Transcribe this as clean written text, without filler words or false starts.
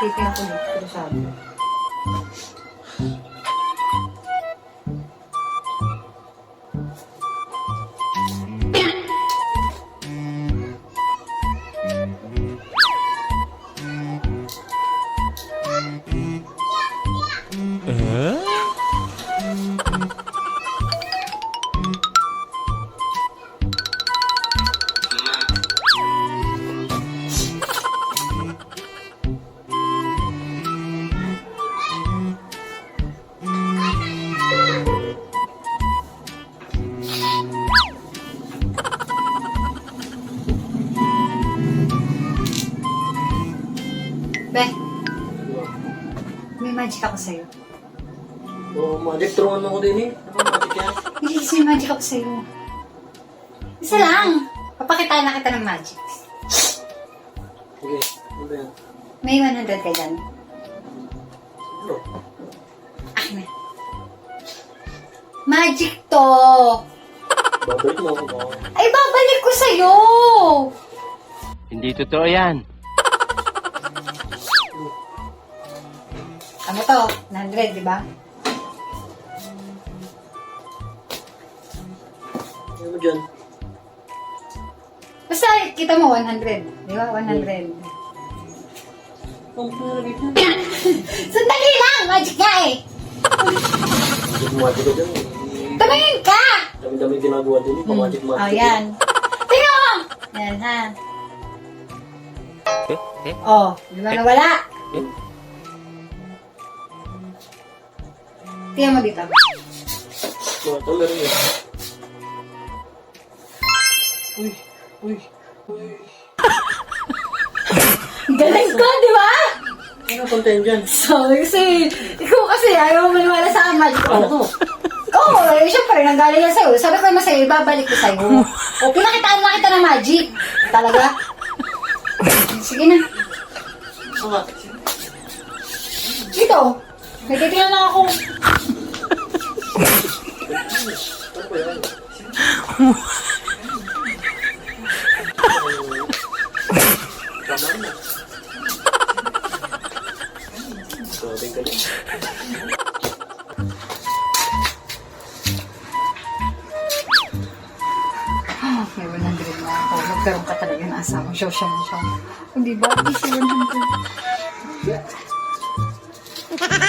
titingnan ko dito. Pero sabi. Be, may magic ako sa'yo. Oo, magic. Turuan mo ko din eh. Ano magic yan? May magic ako sa'yo. Isa lang. Papakitaan na kita ng magic. Sige, ano ba yan? May 100 ka dyan. Ano? Akin na. Magic to! Babalik mo ako ba? Ay, babalik ko sa'yo! Hindi totoo yan. Ano to? 100, di ba? Ano mo dyan? Basta, kita mo, 100. Di ba? 100. Ang pinalagay dyan. Sandali lang! Magic nga eh! Magic ka dyan. Tumingin ka! Dami-dami ginagawa din eh. Pamagic magic. Oh, yan. Tingnan mo! Yan, ha? Oh, di ba nawala? Tingnan mo dito. Ito, meron yun. Uy, uy, uy. Galing ko, di ba? Ano content dyan? Sorry, kasi ikaw kasi ayaw mo maniwala sa magic ko. Oo, syempre, nanggaling yan sa'yo. Sabi ko naman sa'yo, ibabalik ko sa'yo. O, pinakitaan na kita ng magic. Talaga? Sige na. Saka. Dito. Nagtitingnan lang ako. Ano ba yan? Tama na. Sorry ka lang. May 100 na ako. Magkaroon ka talaga ng asawa. Show siya mo siya. Hindi ba? Hindi siya 100.